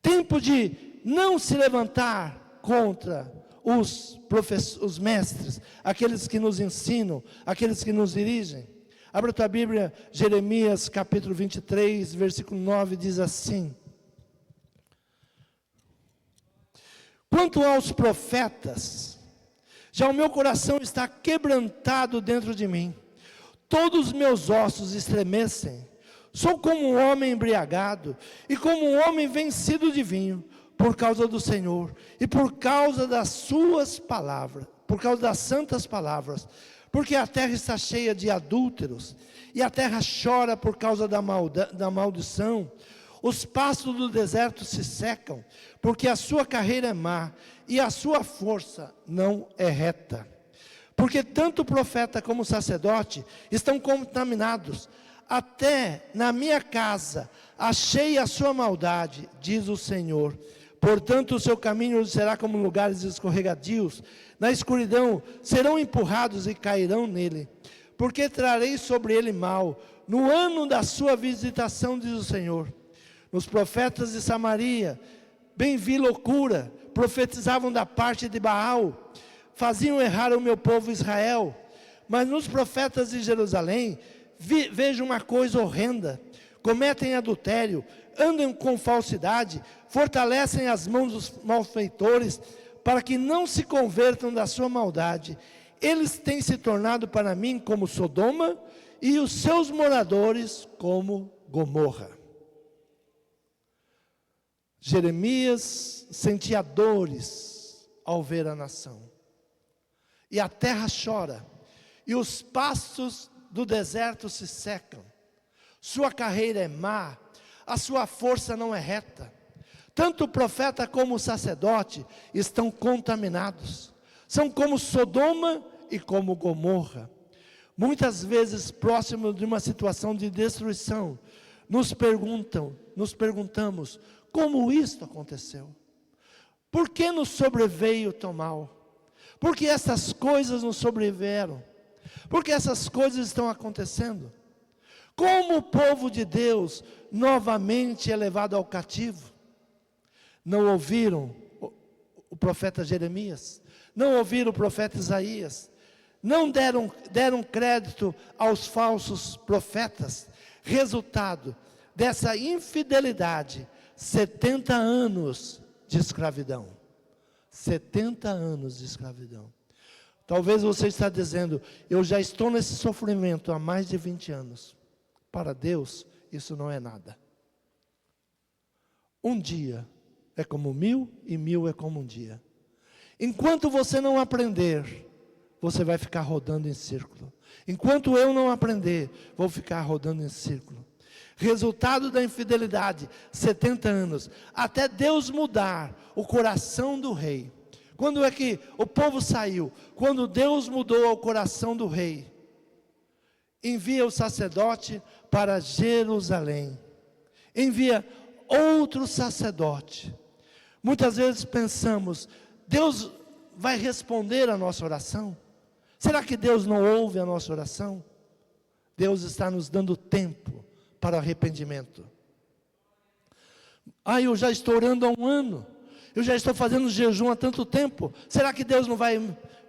Tempo de não se levantar contra os mestres, aqueles que nos ensinam, aqueles que nos dirigem. Abra tua Bíblia, Jeremias capítulo 23, versículo 9, diz assim: quanto aos profetas, já o meu coração está quebrantado dentro de mim, todos os meus ossos estremecem, sou como um homem embriagado, e como um homem vencido de vinho, por causa do Senhor, e por causa das suas palavras, por causa das santas palavras, porque a terra está cheia de adúlteros, e a terra chora por causa da maldição, os pastos do deserto se secam, porque a sua carreira é má, e a sua força não é reta. Porque tanto o profeta como o sacerdote estão contaminados, até na minha casa achei a sua maldade, diz o Senhor. Portanto, o seu caminho será como lugares escorregadios, na escuridão serão empurrados e cairão nele. Porque trarei sobre ele mal, no ano da sua visitação, diz o Senhor. Nos profetas de Samaria, bem vi loucura, profetizavam da parte de Baal, faziam errar o meu povo Israel. Mas nos profetas de Jerusalém, vejo uma coisa horrenda, cometem adultério, andam com falsidade, fortalecem as mãos dos malfeitores, para que não se convertam da sua maldade. Eles têm se tornado para mim como Sodoma, e os seus moradores como Gomorra. Jeremias sentia dores ao ver a nação, e a terra chora, e os pastos do deserto se secam, sua carreira é má, a sua força não é reta. Tanto o profeta como o sacerdote estão contaminados, são como Sodoma e como Gomorra. Muitas vezes próximo de uma situação de destruição, nos perguntamos, como isto aconteceu? Por que nos sobreveio tão mal? Por que essas coisas nos sobrevieram? Por que essas coisas estão acontecendo? Como o povo de Deus novamente é levado ao cativo? Não ouviram o profeta Jeremias? Não ouviram o profeta Isaías? Não deram crédito aos falsos profetas? Resultado dessa infidelidade, 70 anos de escravidão. 70 anos de escravidão. Talvez você está dizendo, eu já estou nesse sofrimento há mais de 20 anos. Para Deus, isso não é nada. Um dia é como 1000 e 1000 é como um dia. Enquanto você não aprender, você vai ficar rodando em círculo. Enquanto eu não aprender, vou ficar rodando em círculo. Resultado da infidelidade, 70 anos, até Deus mudar o coração do rei. Quando é que o povo saiu? Quando Deus mudou o coração do rei. Envia o sacerdote para Jerusalém. Envia outro sacerdote. Muitas vezes pensamos, Deus vai responder a nossa oração? Será que Deus não ouve a nossa oração? Deus está nos dando tempo para arrependimento. Eu já estou orando há 1 ano. Eu já estou fazendo jejum há tanto tempo. Será que Deus não vai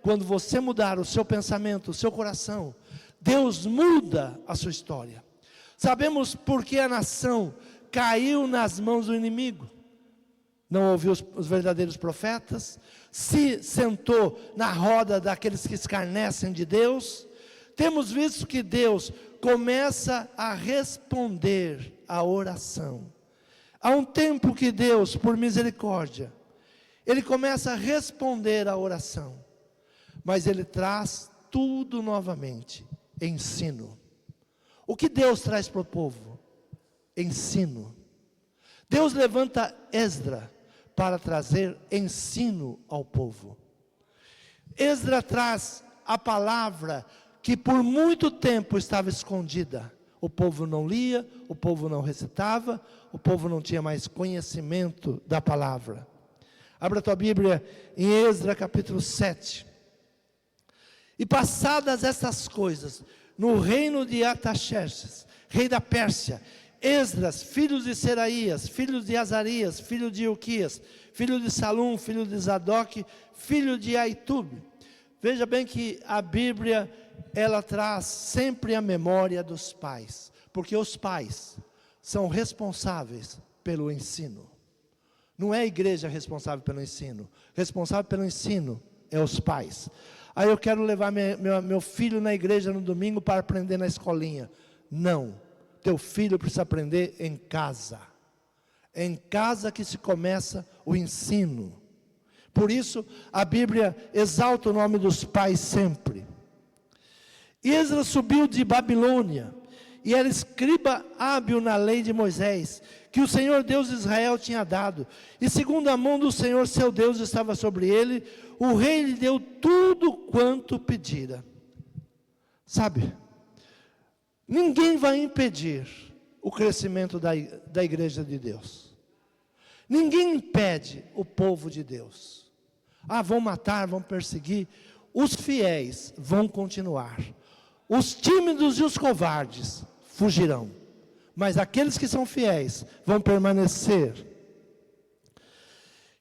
quando você mudar o seu pensamento, o seu coração, Deus muda a sua história. Sabemos por que a nação caiu nas mãos do inimigo. Não ouviu os verdadeiros profetas, se sentou na roda daqueles que escarnecem de Deus. Temos visto que Deus começa a responder a oração. Há um tempo que Deus, por misericórdia, Ele começa a responder a oração, mas Ele traz tudo novamente, ensino. O que Deus traz para o povo? Ensino. Deus levanta Esdras para trazer ensino ao povo. Esdras traz a palavra que por muito tempo estava escondida. O povo não lia, o povo não recitava, o povo não tinha mais conhecimento da palavra. Abra a tua Bíblia em Esdras capítulo 7. E passadas estas coisas, no reino de Artaxerxes, rei da Pérsia, Esdras, filho de Seraías, filho de Azarias, filho de Ilquias, filho de Salum, filho de Zadok, filho de Aitube. Veja bem que a Bíblia, ela traz sempre a memória dos pais, porque os pais são responsáveis pelo ensino. Não é a igreja responsável pelo ensino, responsável pelo ensino é os pais. Aí eu quero levar meu filho na igreja no domingo para aprender na escolinha. Não, teu filho precisa aprender em casa. É em casa que se começa o ensino. Por isso, a Bíblia exalta o nome dos pais sempre. Esdras subiu de Babilônia, e era escriba hábil na lei de Moisés, que o Senhor Deus de Israel tinha dado. E segundo a mão do Senhor seu Deus estava sobre ele, o rei lhe deu tudo quanto pedira. Sabe, ninguém vai impedir o crescimento da igreja de Deus. Ninguém impede o povo de Deus. Vão matar, vão perseguir. Os fiéis vão continuar. Os tímidos e os covardes fugirão. Mas aqueles que são fiéis vão permanecer.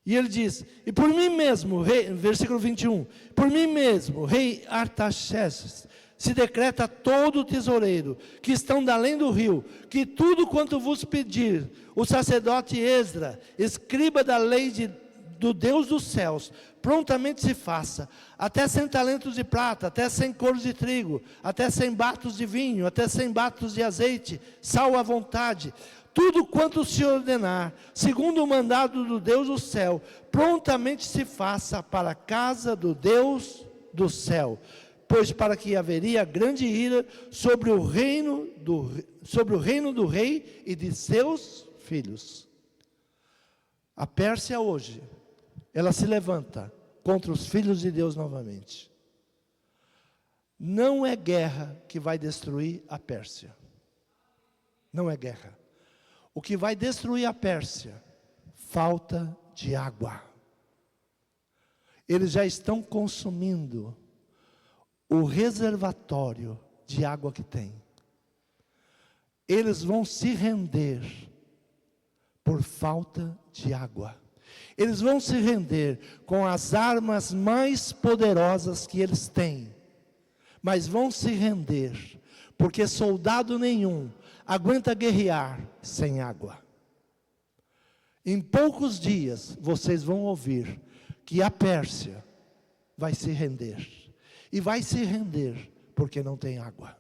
E ele diz, e por mim mesmo, rei, versículo 21, por mim mesmo, rei Artaxerxes, se decreta todo o tesoureiro, que estão da além do rio, que tudo quanto vos pedir, o sacerdote Esdras, escriba da lei do Deus dos céus, prontamente se faça, até 100 talentos de prata, até 100 coros de trigo, até 100 batos de vinho, até 100 batos de azeite, sal à vontade, tudo quanto se ordenar, segundo o mandado do Deus do céu, prontamente se faça para a casa do Deus do céu, pois para que haveria grande ira sobre o reino do rei e de seus filhos. A Pérsia hoje, ela se levanta contra os filhos de Deus novamente. Não é guerra que vai destruir a Pérsia. Não é guerra. O que vai destruir a Pérsia? Falta de água. Eles já estão consumindo o reservatório de água que tem. Eles vão se render por falta de água. Eles vão se render com as armas mais poderosas que eles têm. Mas vão se render, porque soldado nenhum aguenta guerrear sem água. Em poucos dias, vocês vão ouvir que a Pérsia vai se render. E vai se render porque não tem água.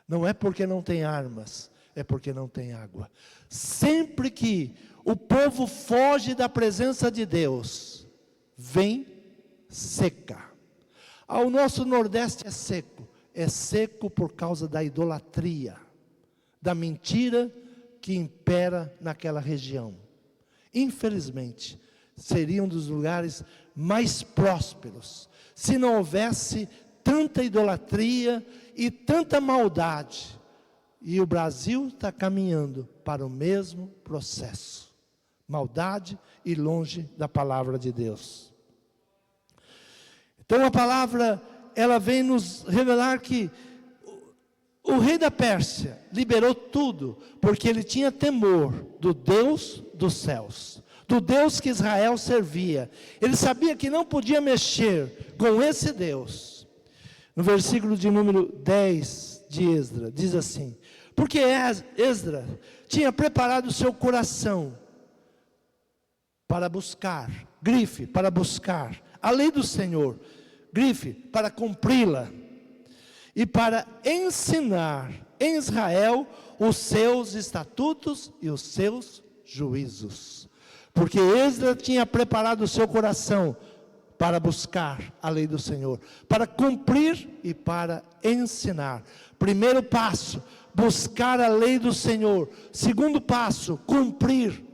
Não é porque não tem armas, é porque não tem água. Sempre que o povo foge da presença de Deus, vem seca. O nosso Nordeste é seco por causa da idolatria, da mentira que impera naquela região. Infelizmente, seria um dos lugares mais prósperos, se não houvesse tanta idolatria e tanta maldade. E o Brasil está caminhando para o mesmo processo. Maldade e longe da palavra de Deus. Então a palavra, ela vem nos revelar que o rei da Pérsia liberou tudo, porque ele tinha temor do Deus dos céus, do Deus que Israel servia. Ele sabia que não podia mexer com esse Deus. No versículo de número 10 de Esdras, diz assim: porque Esdras tinha preparado o seu coração para buscar, grife, para buscar a lei do Senhor, grife, para cumpri-la, e para ensinar em Israel os seus estatutos e os seus juízos. Porque Esdras tinha preparado o seu coração para buscar a lei do Senhor, para cumprir e para ensinar. Primeiro passo, buscar a lei do Senhor. Segundo passo, cumprir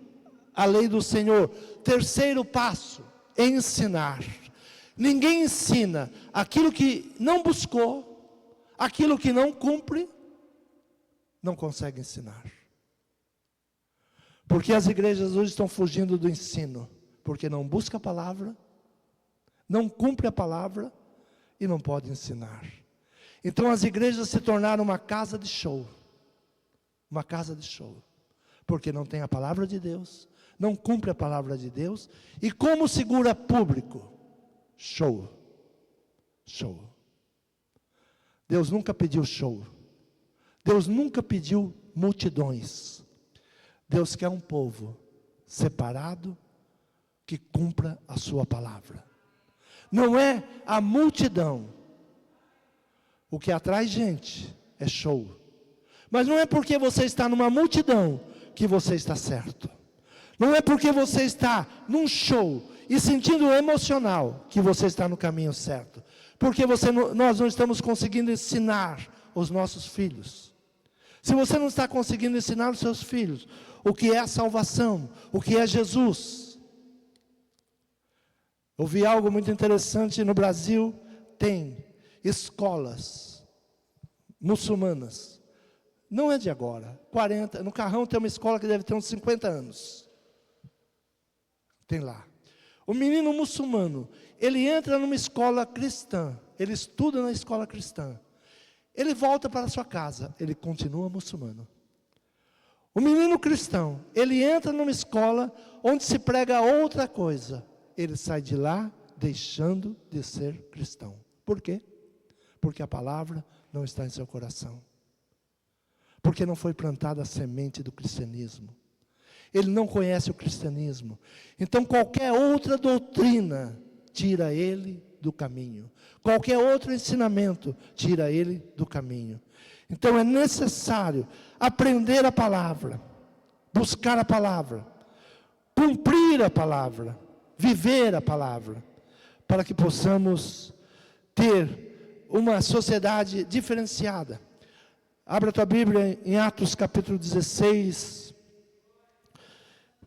a lei do Senhor. Terceiro passo, ensinar. Ninguém ensina aquilo que não buscou, aquilo que não cumpre, não consegue ensinar. Porque as igrejas hoje estão fugindo do ensino, porque não busca a palavra, não cumpre a palavra e não pode ensinar. Então as igrejas se tornaram uma casa de show. Uma casa de show. Porque não tem a palavra de Deus, não cumpre a palavra de Deus. E como segura público? Show. Show. Deus nunca pediu show. Deus nunca pediu multidões. Deus quer um povo separado que cumpra a sua palavra. Não é a multidão. O que atrai gente é show. Mas não é porque você está numa multidão que você está certo. Não é porque você está num show e sentindo emocional que você está no caminho certo. Porque nós não estamos conseguindo ensinar os nossos filhos. Se você não está conseguindo ensinar os seus filhos o que é a salvação, o que é Jesus. Eu vi algo muito interessante no Brasil, tem escolas muçulmanas. Não é de agora, 40, no Carrão tem uma escola que deve ter uns 50 anos. Tem lá. O menino muçulmano, ele entra numa escola cristã, ele estuda na escola cristã. Ele volta para a sua casa, ele continua muçulmano. O menino cristão, ele entra numa escola onde se prega outra coisa. Ele sai de lá deixando de ser cristão. Por quê? Porque a palavra não está em seu coração. Porque não foi plantada a semente do cristianismo. Ele não conhece o cristianismo. Então qualquer outra doutrina tira ele do caminho. Qualquer outro ensinamento tira ele do caminho. Então é necessário aprender a palavra, buscar a palavra, cumprir a palavra, viver a palavra, para que possamos ter uma sociedade diferenciada. Abra a tua Bíblia em Atos capítulo 16,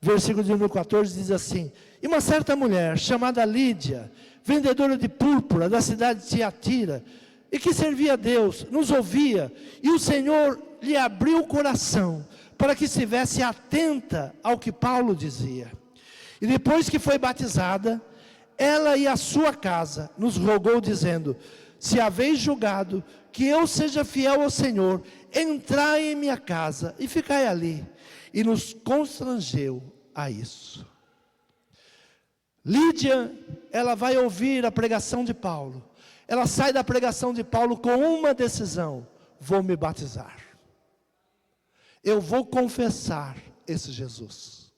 versículo de número 14, diz assim: e uma certa mulher, chamada Lídia, vendedora de púrpura da cidade de Tiatira, e que servia a Deus, nos ouvia, e o Senhor lhe abriu o coração, para que estivesse atenta ao que Paulo dizia. E depois que foi batizada, ela e a sua casa nos rogou, dizendo: se haveis julgado que eu seja fiel ao Senhor, entrai em minha casa e ficai ali. E nos constrangeu a isso. Lídia, ela vai ouvir a pregação de Paulo. Ela sai da pregação de Paulo com uma decisão: vou me batizar. Eu vou confessar esse Jesus.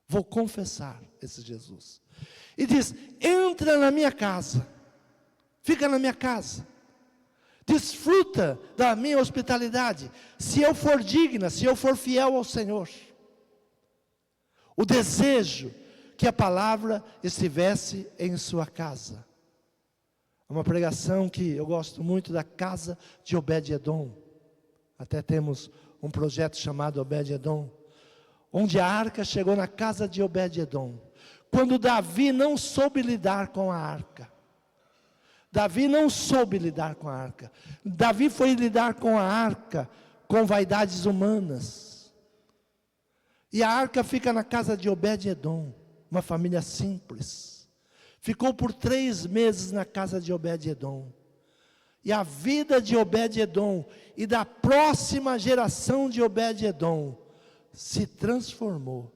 Vou confessar esse Jesus. E diz: entra na minha casa. Fica na minha casa. Desfruta da minha hospitalidade. Se eu for digna, se eu for fiel ao Senhor. O desejo que a palavra estivesse em sua casa. Uma pregação que eu gosto muito, da casa de Obed-Edom. Até temos um projeto chamado Obed-Edom, onde a arca chegou na casa de Obed-Edom. Quando Davi não soube lidar com a arca. Davi não soube lidar com a arca. Davi foi lidar com a arca com vaidades humanas. E a arca fica na casa de Obed-Edom, uma família simples. Ficou por 3 meses na casa de Obed-Edom. E a vida de Obed-Edom e da próxima geração de Obed-Edom se transformou.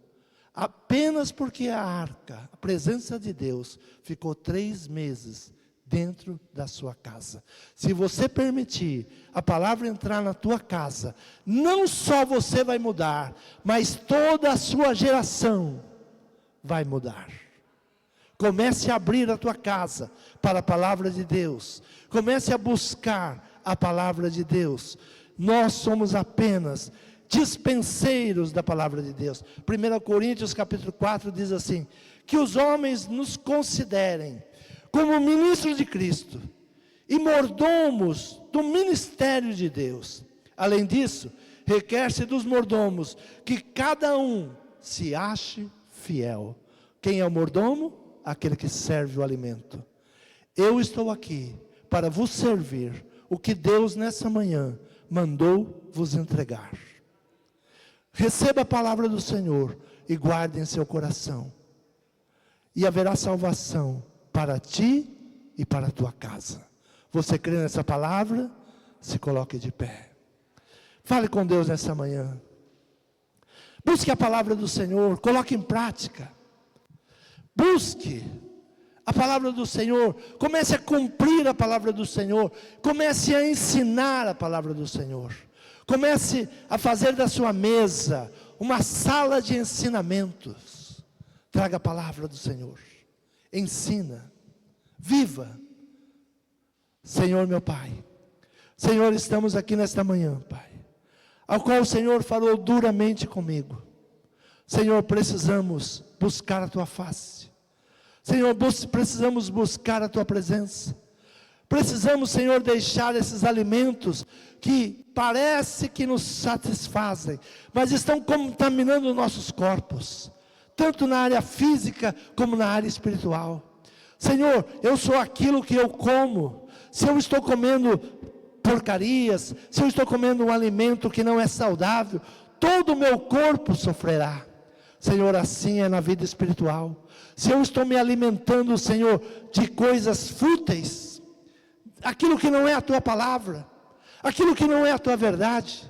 apenas porque a arca, a presença de Deus, ficou 3 meses dentro da sua casa. Se você permitir a palavra entrar na tua casa, não só você vai mudar, mas toda a sua geração vai mudar. Comece a abrir a tua casa para a palavra de Deus. Comece a buscar a palavra de Deus. Nós somos apenas dispenseiros da palavra de Deus. 1 Coríntios capítulo 4 diz assim: que os homens nos considerem como ministros de Cristo e mordomos do ministério de Deus. Além disso, requer-se dos mordomos que cada um se ache fiel. Quem é o mordomo? Aquele que serve o alimento. Eu estou aqui para vos servir o que Deus nessa manhã mandou vos entregar. Receba a palavra do Senhor e guarde em seu coração. E haverá salvação para ti e para a tua casa. Você crê nessa palavra? Se coloque de pé. Fale com Deus nessa manhã. Busque a palavra do Senhor, coloque em prática. Busque a palavra do Senhor, comece a cumprir a palavra do Senhor, comece a ensinar a palavra do Senhor. Comece a fazer da sua mesa uma sala de ensinamentos. Traga a palavra do Senhor. Ensina. Viva. Senhor meu Pai. Senhor, estamos aqui nesta manhã, Pai, ao qual o Senhor falou duramente comigo. Senhor, precisamos buscar a Tua face. Senhor, precisamos buscar a Tua presença. Precisamos, Senhor, deixar esses alimentos que parece que nos satisfazem, mas estão contaminando nossos corpos, tanto na área física como na área espiritual. Senhor, eu sou aquilo que eu como. Se eu estou comendo porcarias, se eu estou comendo um alimento que não é saudável, todo o meu corpo sofrerá. Senhor, assim é na vida espiritual. Se eu estou me alimentando, Senhor, de coisas fúteis, aquilo que não é a Tua palavra, aquilo que não é a Tua verdade,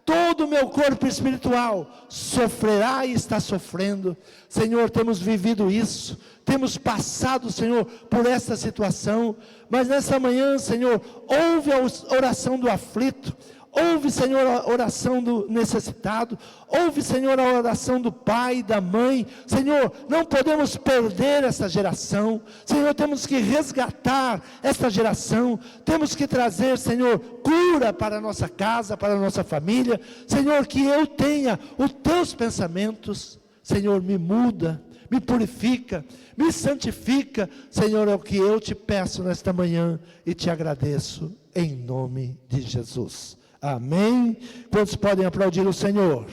todo o meu corpo espiritual sofrerá e está sofrendo. Senhor, temos vivido isso, temos passado, Senhor, por essa situação, mas nessa manhã, Senhor, ouve a oração do aflito, ouve, Senhor, a oração do necessitado, ouve, Senhor, a oração do pai, da mãe. Senhor, não podemos perder essa geração. Senhor, temos que resgatar essa geração, temos que trazer, Senhor, cura para a nossa casa, para a nossa família. Senhor, que eu tenha os Teus pensamentos. Senhor, me muda, me purifica, me santifica. Senhor, é o que eu te peço nesta manhã e te agradeço em nome de Jesus. Amém. Quantos podem aplaudir o Senhor?